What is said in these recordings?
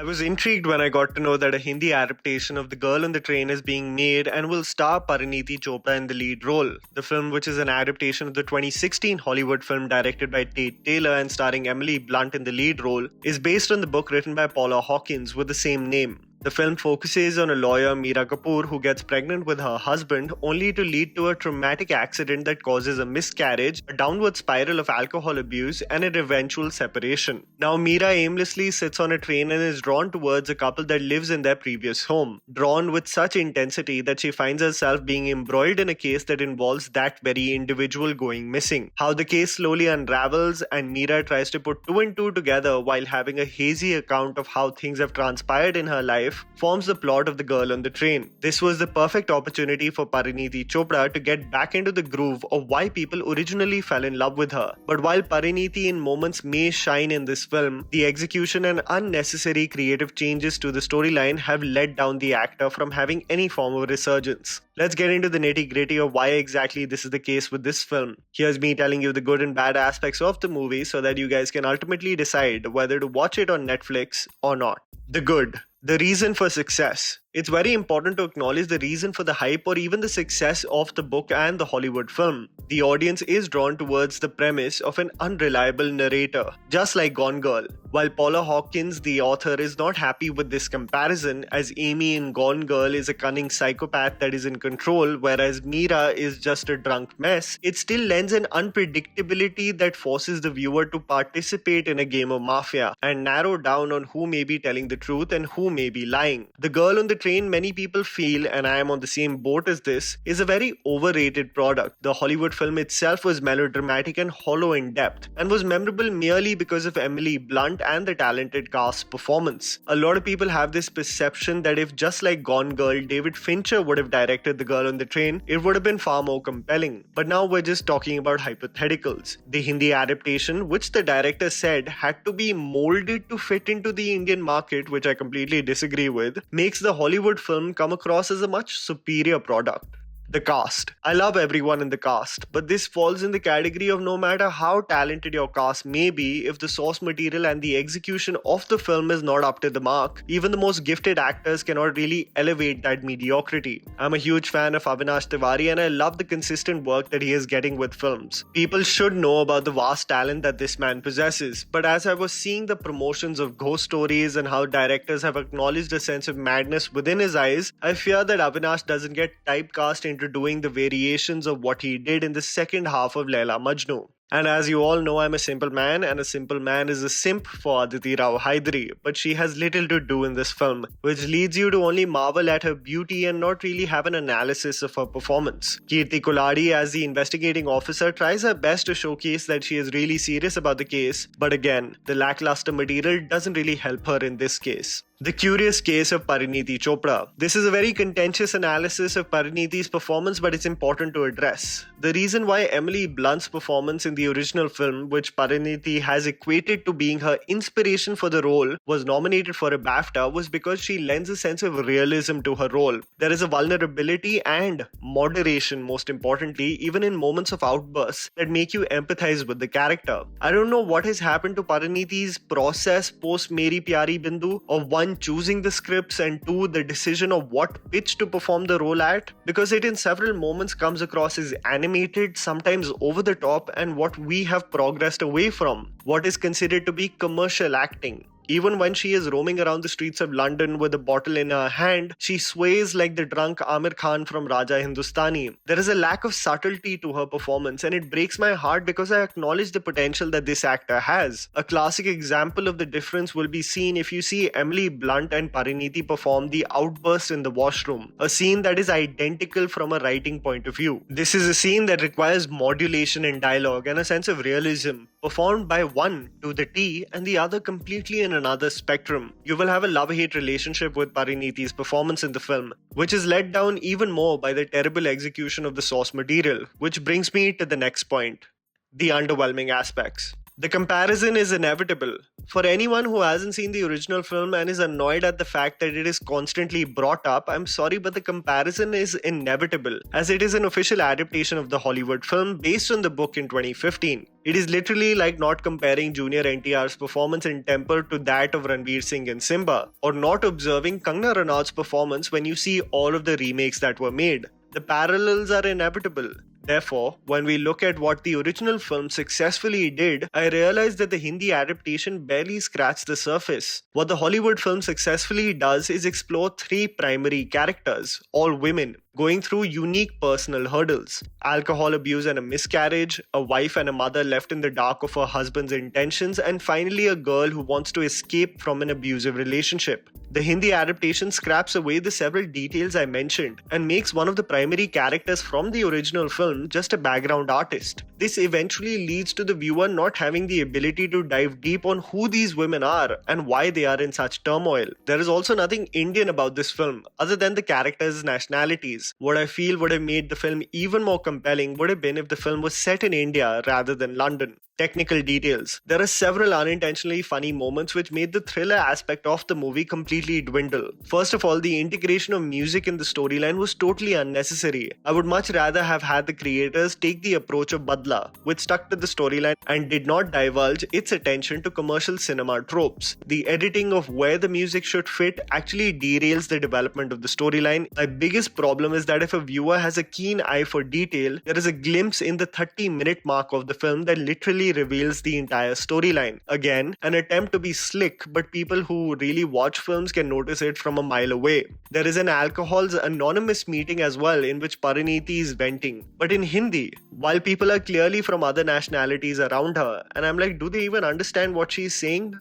I was intrigued when I got to know that a Hindi adaptation of The Girl on the Train is being made and will star Parineeti Chopra in the lead role. The film, which is an adaptation of the 2016 Hollywood film directed by Tate Taylor and starring Emily Blunt in the lead role, is based on the book written by Paula Hawkins with the same name. The film focuses on a lawyer, Meera Kapoor, who gets pregnant with her husband only to lead to a traumatic accident that causes a miscarriage, a downward spiral of alcohol abuse, and an eventual separation. Now, Meera aimlessly sits on a train and is drawn towards a couple that lives in their previous home, drawn with such intensity that she finds herself being embroiled in a case that involves that very individual going missing. How the case slowly unravels and Meera tries to put two and two together while having a hazy account of how things have transpired in her life forms the plot of The Girl on the Train. This was the perfect opportunity for Parineeti Chopra to get back into the groove of why people originally fell in love with her. But while Parineeti in moments may shine in this film, the execution and unnecessary creative changes to the storyline have let down the actor from having any form of resurgence. Let's get into the nitty-gritty of why exactly this is the case with this film. Here's me telling you the good and bad aspects of the movie so that you guys can ultimately decide whether to watch it on Netflix or not. The good. The reason for success. It's very important to acknowledge the reason for the hype or even the success of the book and the Hollywood film. The audience is drawn towards the premise of an unreliable narrator, just like Gone Girl. While Paula Hawkins, the author, is not happy with this comparison, as Amy in Gone Girl is a cunning psychopath that is in control, whereas Meera is just a drunk mess, it still lends an unpredictability that forces the viewer to participate in a game of mafia and narrow down on who may be telling the truth and who may be lying. The Girl on the Train, many people feel, and I am on the same boat as this, is a very overrated product. The Hollywood film itself was melodramatic and hollow in depth, and was memorable merely because of Emily Blunt and the talented cast's performance. A lot of people have this perception that if, just like Gone Girl, David Fincher would have directed The Girl on the Train, it would have been far more compelling. But now we're just talking about hypotheticals. The Hindi adaptation, which the director said had to be molded to fit into the Indian market, which I completely disagree with, makes the Hollywood film come across as a much superior product. The cast. I love everyone in the cast, but this falls in the category of no matter how talented your cast may be, if the source material and the execution of the film is not up to the mark, even the most gifted actors cannot really elevate that mediocrity. I'm a huge fan of Avinash Tiwari and I love the consistent work that he is getting with films. People should know about the vast talent that this man possesses, but as I was seeing the promotions of Ghost Stories and how directors have acknowledged a sense of madness within his eyes, I fear that Avinash doesn't get typecast into doing the variations of what he did in the second half of Laila Majnu. And as you all know, I'm a simple man, and a simple man is a simp for Aditi Rao Hydari, but she has little to do in this film, which leads you to only marvel at her beauty and not really have an analysis of her performance. Kirti Koladi, as the investigating officer, tries her best to showcase that she is really serious about the case, but again, the lackluster material doesn't really help her in this case. The Curious Case of Parineeti Chopra. This is a very contentious analysis of Parineeti's performance, but it's important to address. The reason why Emily Blunt's performance in the original film, which Parineeti has equated to being her inspiration for the role, was nominated for a BAFTA was because she lends a sense of realism to her role. There is a vulnerability and moderation, most importantly, even in moments of outbursts that make you empathize with the character. I don't know what has happened to Parineeti's process post Meri Pyari Bindu of one, choosing the scripts, and two, the decision of what pitch to perform the role at, because it in several moments comes across as animated, sometimes over the top, and what we have progressed away from, what is considered to be commercial acting. Even when she is roaming around the streets of London with a bottle in her hand, she sways like the drunk Amir Khan from Raja Hindustani. There is a lack of subtlety to her performance, and it breaks my heart because I acknowledge the potential that this actor has. A classic example of the difference will be seen if you see Emily Blunt and Parineeti perform the outburst in the washroom, a scene that is identical from a writing point of view. This is a scene that requires modulation in dialogue and a sense of realism, performed by one to the T and the other completely in another spectrum. You will have a love-hate relationship with Parineeti's performance in the film, which is let down even more by the terrible execution of the source material, which brings me to the next point. The underwhelming aspects. The comparison is inevitable. For anyone who hasn't seen the original film and is annoyed at the fact that it is constantly brought up, I'm sorry, but the comparison is inevitable, as it is an official adaptation of the Hollywood film based on the book in 2015. It is literally like not comparing Junior NTR's performance in Temper to that of Ranveer Singh in Simba, or not observing Kangana Ranaut's performance when you see all of the remakes that were made. The parallels are inevitable. Therefore, when we look at what the original film successfully did, I realize that the Hindi adaptation barely scratched the surface. What the Hollywood film successfully does is explore three primary characters, all women, going through unique personal hurdles: alcohol abuse and a miscarriage, a wife and a mother left in the dark of her husband's intentions, and finally a girl who wants to escape from an abusive relationship. The Hindi adaptation scraps away the several details I mentioned and makes one of the primary characters from the original film just a background artist. This eventually leads to the viewer not having the ability to dive deep on who these women are and why they are in such turmoil. There is also nothing Indian about this film other than the characters' nationalities. What I feel would have made the film even more compelling would have been if the film was set in India rather than London. Technical details. There are several unintentionally funny moments which made the thriller aspect of the movie completely dwindle. First of all, the integration of music in the storyline was totally unnecessary. I would much rather have had the creators take the approach of Badla, which stuck to the storyline and did not divulge its attention to commercial cinema tropes. The editing of where the music should fit actually derails the development of the storyline. My biggest problem is that if a viewer has a keen eye for detail, there is a glimpse in the 30-minute mark of the film that literally reveals the entire storyline. Again, an attempt to be slick, but people who really watch films can notice it from a mile away. There is an Alcohol's Anonymous meeting as well, in which Parineeti is venting, but in Hindi, while people are clearly from other nationalities around her, and I'm like, do they even understand what she's saying?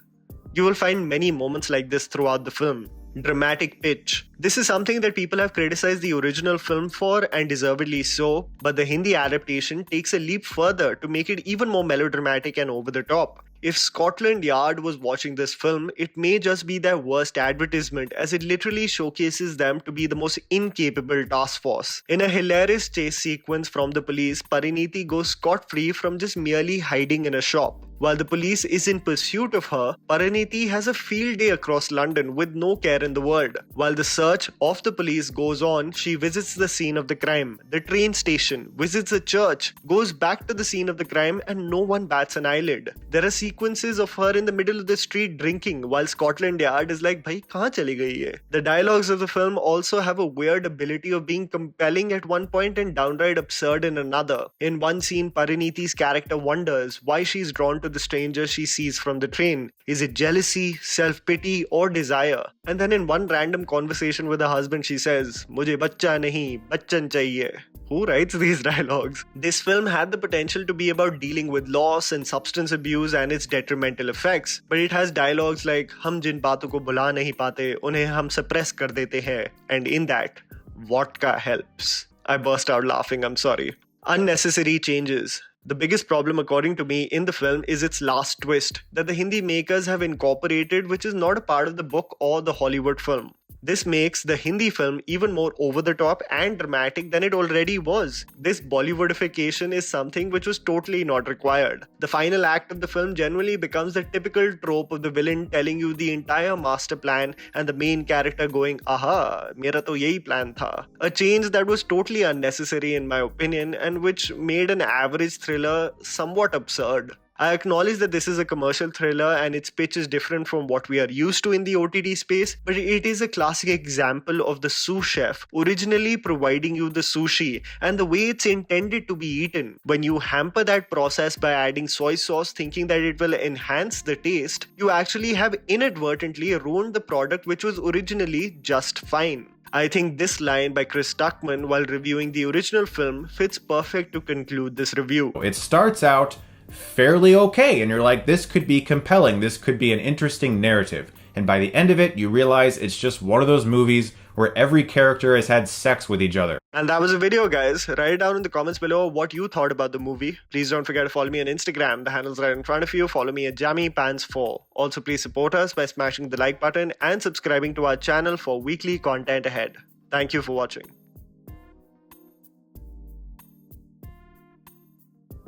You will find many moments like this throughout the film. Dramatic pitch. This is something that people have criticized the original film for, and deservedly so, but the Hindi adaptation takes a leap further to make it even more melodramatic and over the top. If Scotland Yard was watching this film, it may just be their worst advertisement, as it literally showcases them to be the most incapable task force. In a hilarious chase sequence from the police, Parineeti goes scot-free from just merely hiding in a shop. While the police is in pursuit of her, Parineeti has a field day across London with no care in the world. While the search of the police goes on, she visits the scene of the crime, the train station, visits a church, goes back to the scene of the crime, and no one bats an eyelid. There are sequences of her in the middle of the street drinking, while Scotland Yard is like, bhai, kahan chali gayi hai? The dialogues of the film also have a weird ability of being compelling at one point and downright absurd in another. In one scene, Parineeti's character wonders why she's drawn to the stranger she sees from the train. Is it jealousy, self-pity, or desire? And then in one random conversation with her husband, she says, "Mujhe bachcha nahi, bachchan chahiye." Who writes these dialogues? This film had the potential to be about dealing with loss and substance abuse and its detrimental effects, but it has dialogues like, "Hum jin baaton ko bula nahi pate, unhe hum suppress kar dete hain," and in that, vodka helps. I burst out laughing, I'm sorry. Unnecessary changes. The biggest problem, according to me, in the film is its last twist that the Hindi makers have incorporated, which is not a part of the book or the Hollywood film. This makes the Hindi film even more over the top and dramatic than it already was. This Bollywoodification is something which was totally not required. The final act of the film generally becomes the typical trope of the villain telling you the entire master plan and the main character going, "Aha, mera to yahi plan tha." A change that was totally unnecessary in my opinion and which made an average thriller somewhat absurd. I acknowledge that this is a commercial thriller and its pitch is different from what we are used to in the OTT space, but it is a classic example of the sous chef originally providing you the sushi and the way it's intended to be eaten. When you hamper that process by adding soy sauce thinking that it will enhance the taste, you actually have inadvertently ruined the product which was originally just fine. I think this line by Chris Tuckman while reviewing the original film fits perfect to conclude this review. It starts out fairly okay, and you're like, this could be compelling, this could be an interesting narrative. And by the end of it, you realize it's just one of those movies where every character has had sex with each other. And that was a video, guys. Write down in the comments below what you thought about the movie. Please don't forget to follow me on Instagram. The handle's right in front of you. Follow me at JammyPants4. Also, please support us by smashing the like button and subscribing to our channel for weekly content ahead. Thank you for watching.